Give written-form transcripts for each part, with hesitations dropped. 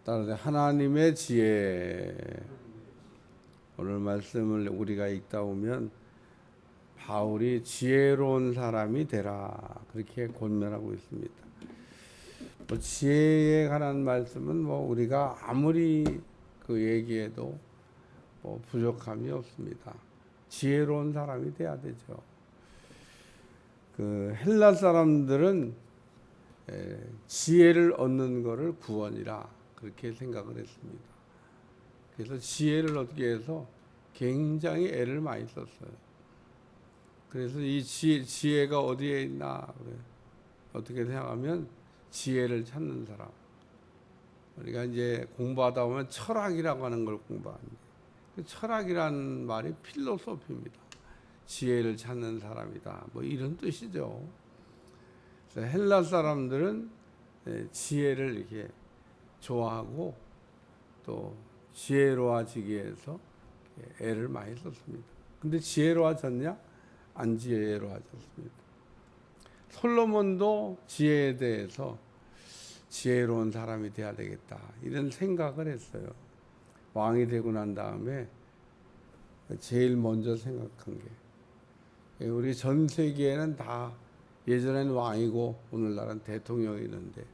따라서 하나님의 지혜. 오늘 말씀을 우리가 읽다 보면 바울이 지혜로운 사람이 되라 그렇게 권면하고 있습니다. 뭐 지혜에 관한 말씀은 뭐 우리가 아무리 그 얘기해도 뭐 부족함이 없습니다. 지혜로운 사람이 돼야 되죠. 그 헬라 사람들은 지혜를 얻는 것을 구원이라 그렇게 생각을 했습니다. 그래서 지혜를 얻기 위해서 굉장히 애를 많이 썼어요. 그래서 이 지혜가 어디에 있나 어떻게 생각하면 지혜를 찾는 사람. 우리가 이제 공부하다 보면 철학이라고 하는 걸 공부합니다. 철학이란 말이 필로소피입니다. 지혜를 찾는 사람이다. 뭐 이런 뜻이죠. 그래서 헬라 사람들은 지혜를 이렇게 좋아하고 또 지혜로워지기 위해서 애를 많이 썼습니다. 근데 지혜로워졌냐? 안 지혜로워졌습니다. 솔로몬도 지혜에 대해서 지혜로운 사람이 돼야 되겠다 이런 생각을 했어요. 왕이 되고 난 다음에 제일 먼저 생각한 게 우리 전 세계에는 다 예전에는 왕이고 오늘날은 대통령이 있는데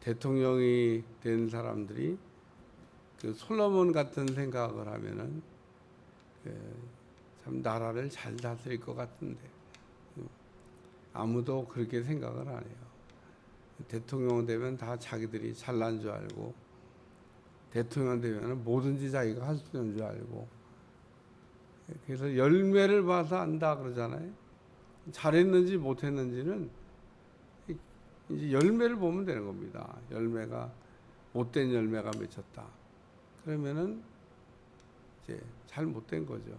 대통령이 된 사람들이 그 솔로몬 같은 생각을 하면은 참 나라를 잘 다스릴 것 같은데 아무도 그렇게 생각을 안 해요. 대통령 되면 다 자기들이 잘난 줄 알고 대통령 되면 뭐든지 자기가 할 수 있는 줄 알고 그래서 열매를 봐서 안다 그러잖아요. 잘했는지 못했는지는 이제 열매를 보면 되는 겁니다. 열매가 못된 열매가 맺혔다. 그러면은 이제 잘못된 거죠.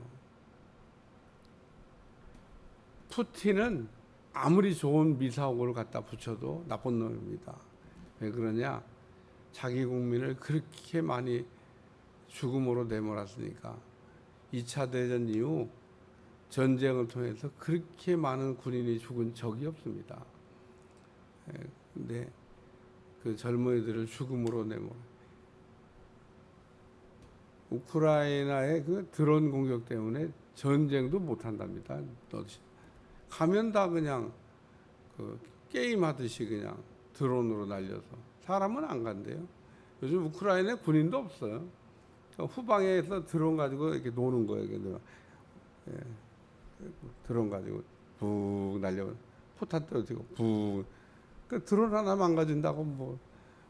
푸틴은 아무리 좋은 미사오를 갖다 붙여도 나쁜 놈입니다. 왜 그러냐? 자기 국민을 그렇게 많이 죽음으로 내몰았으니까 2차 대전 이후 전쟁을 통해서 그렇게 많은 군인이 죽은 적이 없습니다. 근데 그 젊은이들을 죽음으로 내몰아. 우크라이나의 그 드론 공격 때문에 전쟁도 못 한답니다. 가면 다 그냥 그 게임 하듯이 그냥 드론으로 날려서 사람은 안 간대요. 요즘 우크라이나에 군인도 없어요. 후방에서 드론 가지고 이렇게 노는 거예요. 드론 가지고 북 날려 포탄 떨어지고 북. 그 드론 하나 망가진다고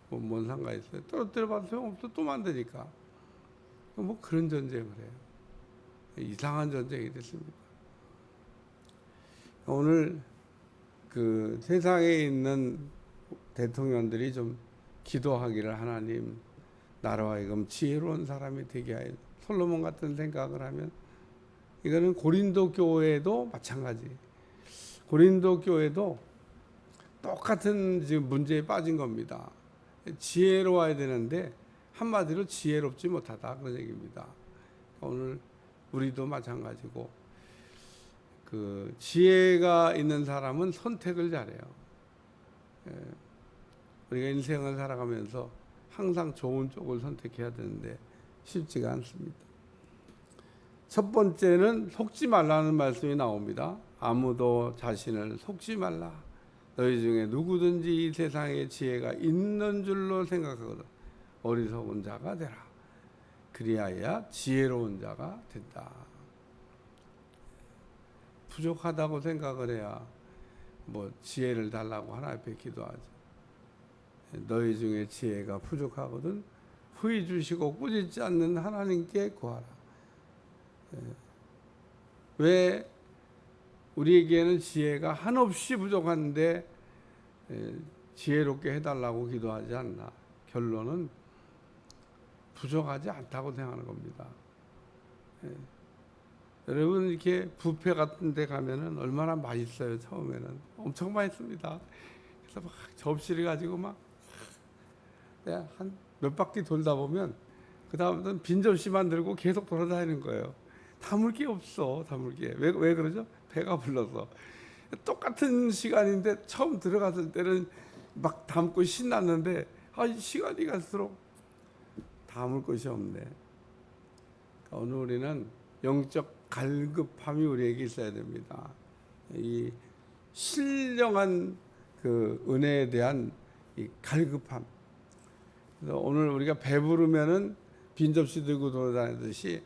뭔 상관 있어요? 떨어뜨려봐도 소용없어. 또 만드니까. 뭐 그런 전쟁을 해요. 이상한 전쟁이 됐습니다. 오늘 그 세상에 있는 대통령들이 좀 기도하기를 하나님 나라와 하여금 지혜로운 사람이 되게 하여 솔로몬 같은 생각을 하면 이거는 고린도 교회도 마찬가지. 고린도 교회도 똑같은 지금 문제에 빠진 겁니다. 지혜로워야 되는데 한마디로 지혜롭지 못하다 그런 얘기입니다. 오늘 우리도 마찬가지고 그 지혜가 있는 사람은 선택을 잘해요. 우리가 인생을 살아가면서 항상 좋은 쪽을 선택해야 되는데 쉽지가 않습니다. 첫 번째는 속지 말라는 말씀이 나옵니다. 아무도 자신을 속지 말라. 너희 중에 누구든지 이 세상에 지혜가 있는 줄로 생각하거든 어리석은 자가 되라. 그리하여 지혜로운 자가 된다. 부족하다고 생각을 해야 뭐 지혜를 달라고 하나님 앞에 기도하죠. 너희 중에 지혜가 부족하거든 후히 주시고 꾸짖지 않는 하나님께 구하라. 왜 우리에게는 지혜가 한없이 부족한데 지혜롭게 해달라고 기도하지 않나? 결론은 부족하지 않다고 생각하는 겁니다. 여러분 이렇게 뷔페 같은 데 가면은 얼마나 맛있어요. 처음에는 엄청 맛있습니다. 그래서 막 접시를 가지고 막 한 몇 바퀴 돌다 보면 그 다음부터는 빈 접시만 들고 계속 돌아다니는 거예요. 담을 게 없어. 담을 게. 왜 그러죠? 배가 불러서. 똑같은 시간인데 처음 들어갔을 때는 막 담고 신났는데 시간이 갈수록 담을 것이 없네. 그러니까 오늘 우리는 영적 갈급함이 우리에게 있어야 됩니다. 이 신령한 그 은혜에 대한 이 갈급함. 그래서 오늘 우리가 배부르면은 빈 접시 들고 돌아다니듯이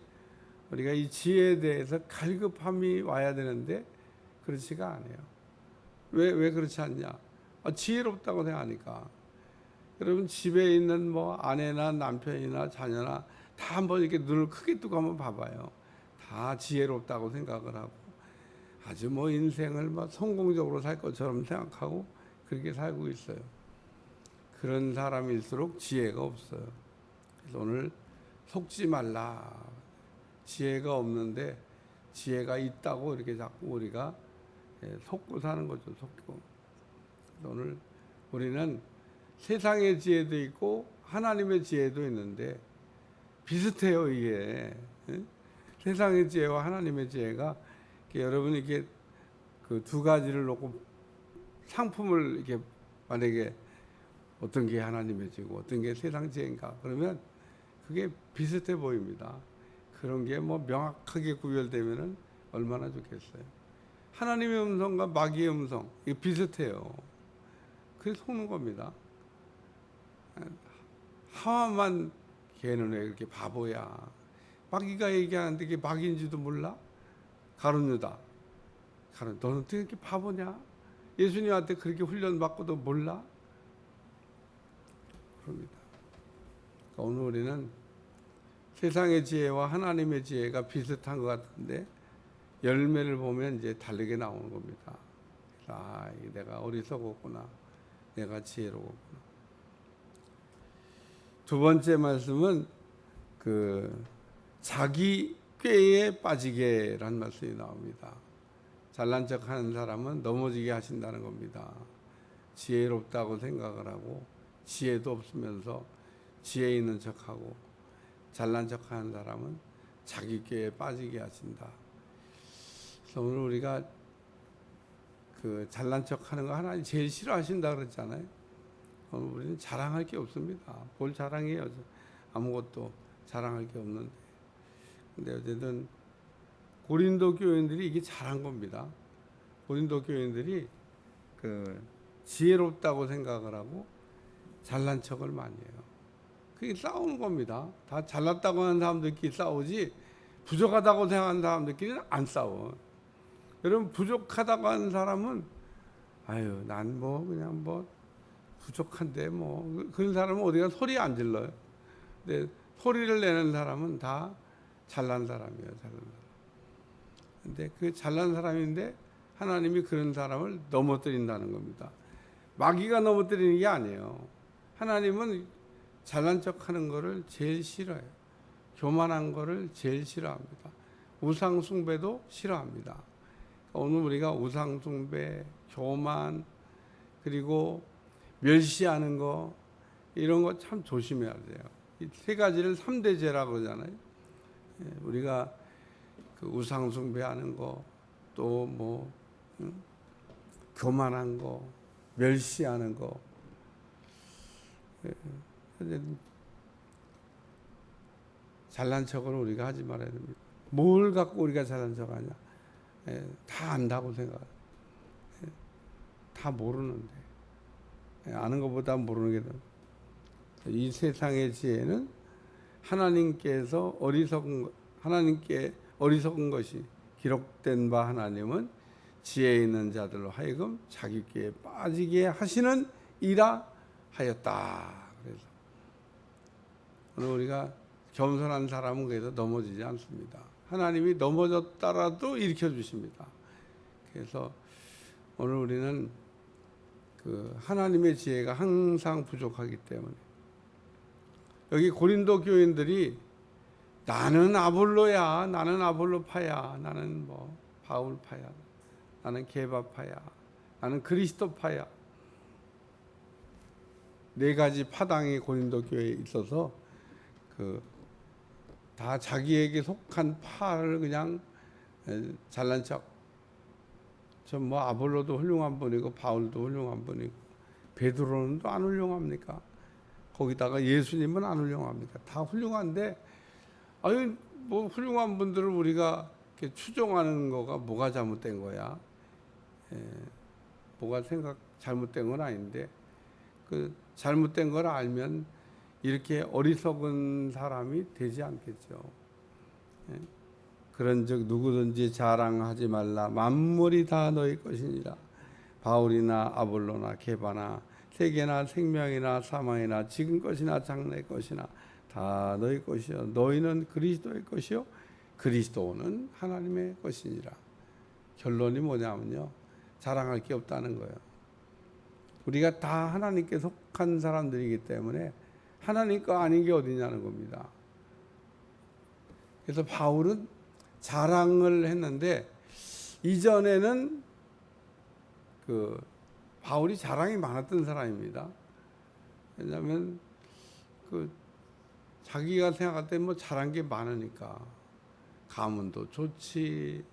우리가 이 지혜에 대해서 갈급함이 와야 되는데 그렇지가 않아요. 왜 그렇지 않냐? 지혜롭다고 생각하니까. 여러분 집에 있는 뭐 아내나 남편이나 자녀나 다 한번 이렇게 눈을 크게 뜨고 한번 봐봐요. 다 지혜롭다고 생각을 하고 아주 뭐 인생을 막 성공적으로 살 것처럼 생각하고 그렇게 살고 있어요. 그런 사람일수록 지혜가 없어요. 그래서 오늘 속지 말라. 지혜가 없는데 지혜가 있다고 이렇게 자꾸 우리가 속고 사는 거죠. 속고. 오늘 우리는 세상의 지혜도 있고 하나님의 지혜도 있는데 비슷해요. 이게 세상의 지혜와 하나님의 지혜가 여러분이 이렇게 그 두 가지를 놓고 상품을 이렇게 만약에 어떤 게 하나님의 지혜고 어떤 게 세상 지혜인가 그러면 그게 비슷해 보입니다. 그런 게 뭐 명확하게 구별되면은 얼마나 좋겠어요. 하나님의 음성과 마귀의 음성 이게 비슷해요. 그게 속는 겁니다. 하와만 걔는 왜 그렇게 바보야? 마귀가 얘기하는데 그게 마귀인지도 몰라? 가룟유다. 너는 어떻게 이렇게 바보냐? 예수님한테 그렇게 훈련받고도 몰라? 그럽니다. 그러니까 오늘 우리는 세상의 지혜와 하나님의 지혜가 비슷한 것 같은데 열매를 보면 이제 다르게 나오는 겁니다. 내가 어리석었구나. 내가 지혜로웠구나. 두 번째 말씀은 그 자기 꾀에 빠지게란 말씀이 나옵니다. 잘난 척하는 사람은 넘어지게 하신다는 겁니다. 지혜롭다고 생각을 하고 지혜도 없으면서 지혜 있는 척하고 잘난 척하는 사람은 자기 꾀에 빠지게 하신다. 그래서 오늘 우리가 그 잘난 척하는 거 하나님 제일 싫어하신다 그랬잖아요. 오늘 우리는 자랑할 게 없습니다. 뭘 자랑해요? 아무것도 자랑할 게 없는데. 근데 어쨌든 고린도 교인들이 이게 잘한 겁니다. 고린도 교인들이 그 지혜롭다고 생각을 하고 잘난 척을 많이 해요. 그게 싸우는 겁니다. 다 잘났다고 하는 사람들끼리 싸우지 부족하다고 생각하는 사람들끼리는 안 싸워. 여러분 부족하다고 하는 사람은 난 뭐 그냥 뭐 부족한데 뭐 그런 사람은 어디가 소리 안 질러요. 근데 소리를 내는 사람은 다 잘난 사람이에요. 잘난 사람. 근데 그 잘난 사람인데 하나님이 그런 사람을 넘어뜨린다는 겁니다. 마귀가 넘어뜨리는 게 아니에요. 하나님은 잘난 척하는 거를 제일 싫어해요. 교만한 거를 제일 싫어합니다. 우상 숭배도 싫어합니다. 오늘 우리가 우상 숭배, 교만, 그리고 멸시하는 거 이런 거 참 조심해야 돼요. 이 세 가지를 3대 죄라고 그러잖아요. 우리가 그 우상 숭배하는 거, 또 뭐 교만한 거, 멸시하는 거. 잘난 척을 우리가 하지 말아야 됩니다. 뭘 갖고 우리가 잘난 척하냐? 다 안다고 생각해요. 다 모르는데 아는 것보다 모르는 게 더. 이 세상의 지혜는 하나님께 어리석은 것이 기록된 바 하나님은 지혜 있는 자들로 하여금 자기 꾀에 빠지게 하시는 이라 하였다. 그래서 오늘 우리가 겸손한 사람은 그래도 넘어지지 않습니다. 하나님이 넘어졌다라도 일으켜 주십니다. 그래서 오늘 우리는 그 하나님의 지혜가 항상 부족하기 때문에 여기 고린도 교인들이 나는 아볼로야, 나는 아볼로파야, 나는 뭐 바울파야, 나는 게바파야, 나는 그리스도파야. 네 가지 파당이 고린도 교회에 있어서 다 자기에게 속한 파를 그냥 잘난 척. 저 뭐 아볼로도 훌륭한 분이고 바울도 훌륭한 분이고 베드로는 또 안 훌륭합니까? 거기다가 예수님은 안 훌륭합니까? 다 훌륭한데, 아유, 뭐 훌륭한 분들을 우리가 이렇게 추종하는 거가 뭐가 잘못된 거야? 예, 뭐가 잘못된 건 아닌데, 그 잘못된 걸 알면 이렇게 어리석은 사람이 되지 않겠죠. 예? 그런즉 누구든지 자랑하지 말라. 만물이 다 너희 것이니라. 바울이나 아볼로나 게바나 세계나 생명이나 사망이나 지금 것이나 장래 것이나 다 너희 것이요 너희는 그리스도의 것이요 그리스도는 하나님의 것이니라. 결론이 뭐냐면요, 자랑할 게 없다는 거예요. 우리가 다 하나님께 속한 사람들이기 때문에 하나님 거 아닌 게 어디냐는 겁니다. 그래서 바울은 자랑을 했는데, 이전에는 그 바울이 자랑이 많았던 사람입니다. 왜냐하면 그 자기가 생각할 때 뭐 잘한 게 많으니까, 가문도 좋지,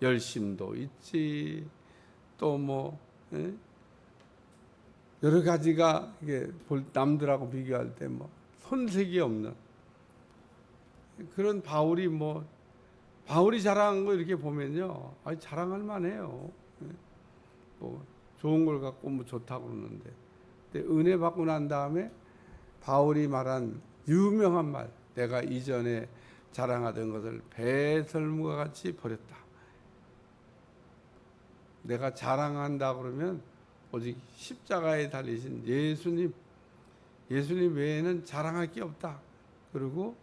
열심도 있지, 또 뭐 여러 가지가 이게 남들하고 비교할 때 뭐 손색이 없는 그런 바울이 바울이 자랑한 거 이렇게 보면요, 자랑할 만해요. 뭐 좋은 걸 갖고 뭐 좋다고 그러는데, 근데 은혜 받고 난 다음에 바울이 말한 유명한 말, 내가 이전에 자랑하던 것을 배설물과 같이 버렸다. 내가 자랑한다 그러면 오직 십자가에 달리신 예수님 외에는 자랑할 게 없다. 그리고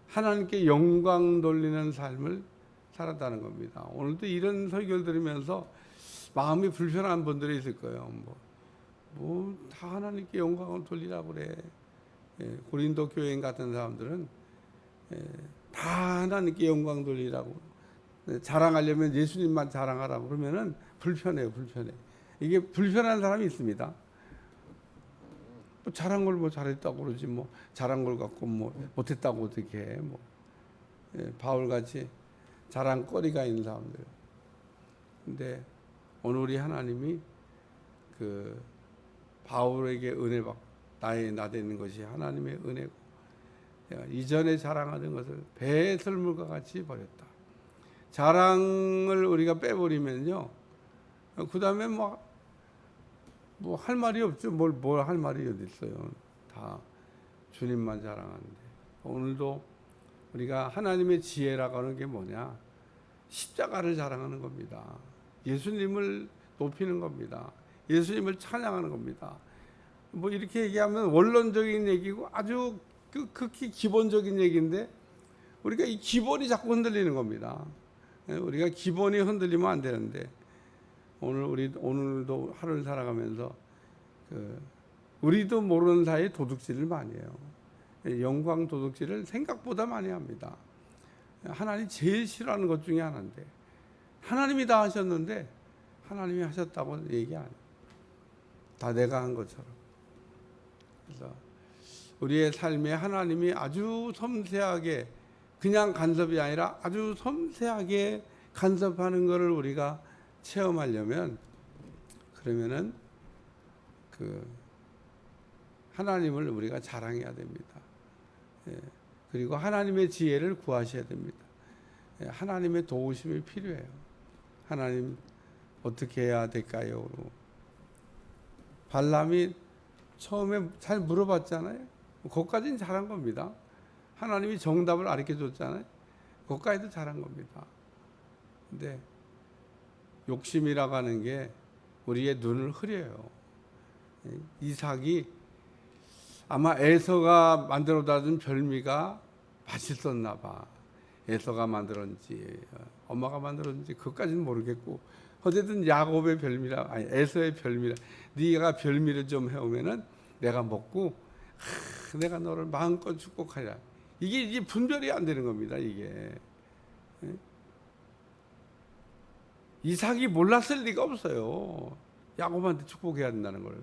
하나님께 영광 돌리는 삶을 살았다는 겁니다. 오늘도 이런 설교를 들으면서 마음이 불편한 분들이 있을 거예요. 다 하나님께 영광을 돌리라고 그래. 고린도 교인 같은 사람들은 다 하나님께 영광 돌리라고, 자랑하려면 예수님만 자랑하라고 그러면은 불편해요. 이게 불편한 사람이 있습니다. 잘한 걸 잘했다고 그러지, 잘한 걸 갖고 못했다고 어떻게 해. 바울 같이 자랑거리가 있는 사람들. 근데 오늘 우리 하나님이 바울에게 은혜 받고 나 되는 것이 하나님의 은혜고, 내가 이전에 자랑하던 것을 배설물과 같이 버렸다. 자랑을 우리가 빼버리면요, 그 다음에 할 말이 없죠. 뭘 할 말이 어디 있어요. 다 주님만 자랑하는데. 오늘도 우리가 하나님의 지혜라고 하는 게 뭐냐? 십자가를 자랑하는 겁니다. 예수님을 높이는 겁니다. 예수님을 찬양하는 겁니다. 이렇게 얘기하면 원론적인 얘기고 아주 극히 기본적인 얘기인데, 우리가 이 기본이 자꾸 흔들리는 겁니다. 우리가 기본이 흔들리면 안 되는데, 오늘도 하루를 살아가면서 우리도 모르는 사이에 도둑질을 많이 해요. 영광 도둑질을 생각보다 많이 합니다. 하나님 제일 싫어하는 것 중에 하나인데, 하나님이 다 하셨는데 하나님이 하셨다고 얘기 안 해요. 다 내가 한 것처럼. 그래서 우리의 삶에 하나님이 아주 섬세하게, 그냥 간섭이 아니라 아주 섬세하게 간섭하는 것을 우리가 체험하려면, 그러면은 하나님을 우리가 자랑해야 됩니다. 그리고 하나님의 지혜를 구하셔야 됩니다. 하나님의 도우심이 필요해요. 하나님 어떻게 해야 될까요? 발람이 처음에 잘 물어봤잖아요. 그것까지는 잘한 겁니다. 하나님이 정답을 가르쳐 줬잖아요. 그것까지도 잘한 겁니다. 근데 욕심이라고 하는 게 우리의 눈을 흐려요. 이삭이 아마 에서가 만들어다 준 별미가 맛있었나 봐. 에서가 만들었는지 엄마가 만들었는지 그것까지는 모르겠고, 어쨌든 야곱의 별미라, 아니 에서의 별미라, 네가 별미를 좀 해오면은 내가 먹고 내가 너를 마음껏 축복하리라. 이게 분별이 안 되는 겁니다. 이게 이삭이 몰랐을 리가 없어요. 야곱한테 축복해야 된다는 걸.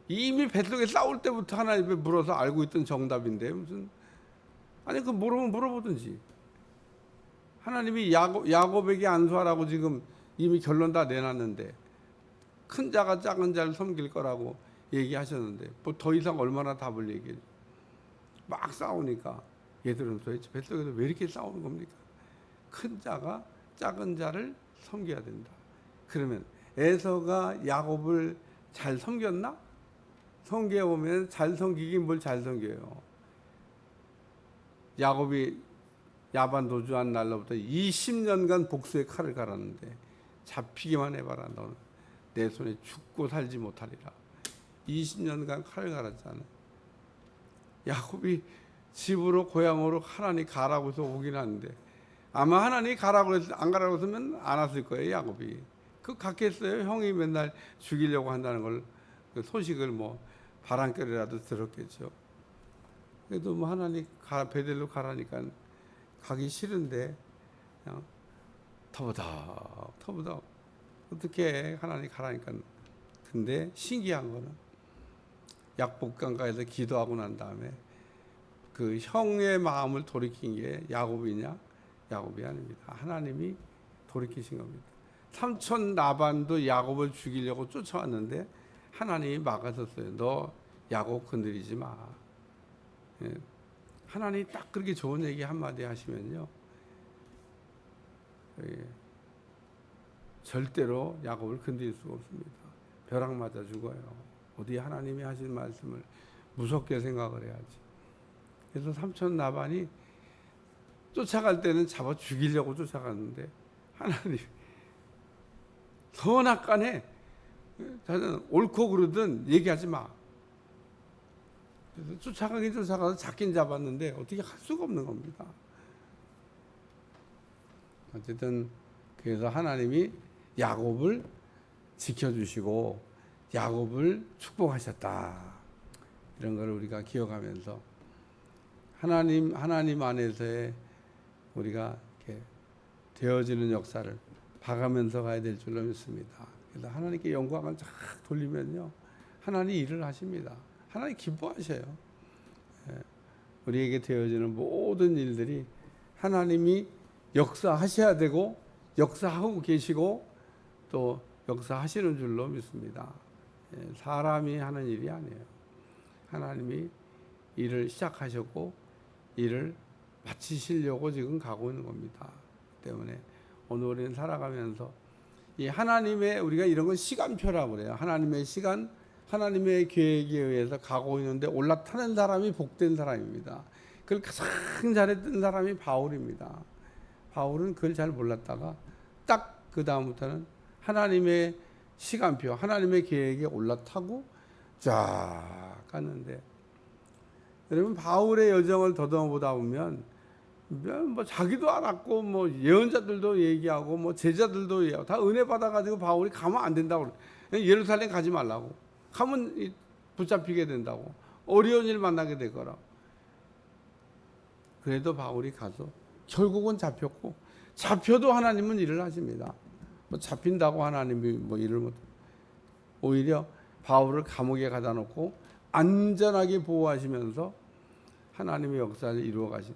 이미 뱃속에 싸울 때부터 하나님께 물어서 알고 있던 정답인데, 아니 모르면 물어보든지. 하나님이 야곱에게 안수하라고 지금 이미 결론 다 내놨는데, 큰 자가 작은 자를 섬길 거라고 얘기하셨는데 뭐 더 이상 얼마나 답을 얘기해. 막 싸우니까 얘들은 도대체 뱃속에서 왜 이렇게 싸우는 겁니까? 큰 자가 작은 자를 섬겨야 된다. 그러면 에서가 야곱을 잘 섬겼나? 섬겨보면 잘 섬기긴 뭘 잘 섬겨요. 야곱이 야반 도주한 날로부터 20년간 복수의 칼을 갈았는데 잡히기만 해봐라. 너는 내 손에 죽고 살지 못하리라. 20년간 칼을 갈았잖아. 야곱이 집으로 고향으로 하나님 가라고 해서 오긴 하는데 아마 하나님이 가라고 해서 안 가라고 했으면 안 왔을 거예요. 야곱이 그 갔겠어요. 형이 맨날 죽이려고 한다는 걸 그 소식을 뭐 바람결이라도 들었겠죠. 그래도 뭐 하나님 베델로 가라니까 가기 싫은데 그냥 터부덕 어떻게 하나님 가라니까. 근데 신기한 거는 약복강가에서 기도하고 난 다음에 그 형의 마음을 돌이킨 게 야곱이냐? 야곱이 아닙니다. 하나님이 돌이키신 겁니다. 삼촌 라반도 야곱을 죽이려고 쫓아왔는데 하나님이 막아섰어요. 너 야곱 건드리지 마. 예. 하나님이 딱 그렇게 좋은 얘기 한마디 하시면요, 예. 절대로 야곱을 건드릴 수가 없습니다. 벼락 맞아 죽어요. 어디 하나님이 하신 말씀을 무섭게 생각을 해야지. 그래서 삼촌 라반이 쫓아갈 때는 잡아 죽이려고 쫓아갔는데 하나님 선악간에 자는 옳고 그르든 얘기하지 마. 그래서 쫓아가서 잡긴 잡았는데 어떻게 할 수가 없는 겁니다. 어쨌든 그래서 하나님이 야곱을 지켜주시고 야곱을 축복하셨다. 이런 걸 우리가 기억하면서 하나님 안에서의 우리가 이렇게 되어지는 역사를 봐가면서 가야 될 줄로 믿습니다. 그래서 하나님께 영광을 쫙 돌리면요, 하나님 일을 하십니다. 하나님 기뻐하셔요. 우리에게 되어지는 모든 일들이 하나님이 역사하셔야 되고 역사하고 계시고 또 역사하시는 줄로 믿습니다. 사람이 하는 일이 아니에요. 하나님이 일을 시작하셨고 일을 마치시려고 지금 가고 있는 겁니다. 때문에 오늘 우리는 살아가면서 이 하나님의, 우리가 이런 건 시간표라고 그래요. 하나님의 시간, 하나님의 계획에 의해서 가고 있는데 올라타는 사람이 복된 사람입니다. 그걸 가장 잘했던 사람이 바울입니다. 바울은 그걸 잘 몰랐다가 딱 그 다음부터는 하나님의 시간표, 하나님의 계획에 올라타고 쫙 갔는데, 여러분 바울의 여정을 더듬어보다 보면 뭐 자기도 알았고 뭐 예언자들도 얘기하고 뭐 제자들도 얘기하고 다 은혜 받아가지고 바울이 가면 안 된다고 그래. 예루살렘 가지 말라고. 가면 붙잡히게 된다고. 어려운 일 만나게 될 거라고. 그래도 바울이 가서 결국은 잡혔고, 잡혀도 하나님은 일을 하십니다. 뭐 잡힌다고 하나님이 뭐 일을 못. 오히려 바울을 감옥에 가다 놓고 안전하게 보호하시면서 하나님의 역사를 이루어 가신.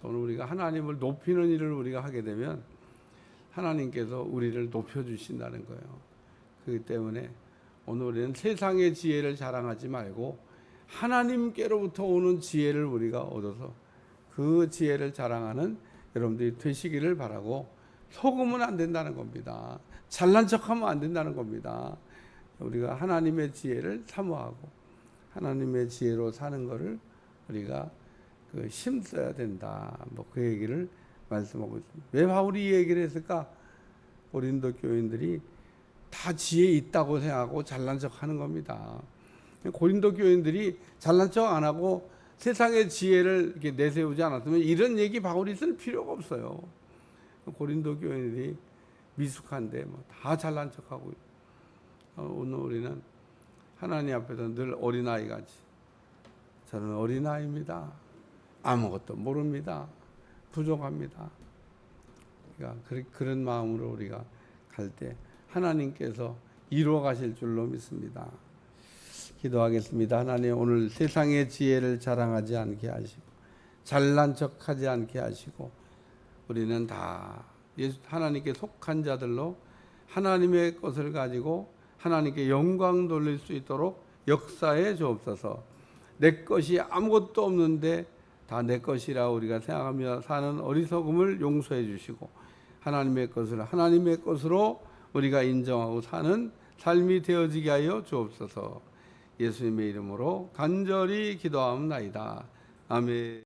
오늘 우리가 하나님을 높이는 일을 우리가 하게 되면 하나님께서 우리를 높여주신다는 거예요. 그렇기 때문에 오늘 우리는 세상의 지혜를 자랑하지 말고 하나님께로부터 오는 지혜를 우리가 얻어서 그 지혜를 자랑하는 여러분들이 되시기를 바라고, 속으면 안 된다는 겁니다. 잘난 척하면 안 된다는 겁니다. 우리가 하나님의 지혜를 사모하고 하나님의 지혜로 사는 것을 우리가 힘써야 된다. 뭐 그 얘기를 말씀하고 있습니다. 왜 바울이 이 얘기를 했을까? 고린도 교인들이 다 지혜 있다고 생각하고 잘난 척하는 겁니다. 고린도 교인들이 잘난 척 안 하고 세상의 지혜를 이렇게 내세우지 않았으면 이런 얘기 바울이 쓸 필요가 없어요. 고린도 교인들이 미숙한데 뭐 다 잘난 척하고, 오늘 우리는 하나님 앞에서 늘 어린아이 같이, 저는 어린아이입니다. 아무것도 모릅니다. 부족합니다. 그러니까 그런 마음으로 우리가 갈 때 하나님께서 이루어 가실 줄로 믿습니다. 기도하겠습니다. 하나님, 오늘 세상의 지혜를 자랑하지 않게 하시고 잘난 척하지 않게 하시고 우리는 다 하나님께 속한 자들로 하나님의 것을 가지고 하나님께 영광 돌릴 수 있도록 역사해 주옵소서. 내 것이 아무것도 없는데 다 내 것이라 우리가 생각하며 사는 어리석음을 용서해 주시고 하나님의 것을 하나님의 것으로 우리가 인정하고 사는 삶이 되어지게 하여 주옵소서. 예수님의 이름으로 간절히 기도하옵나이다. 아멘.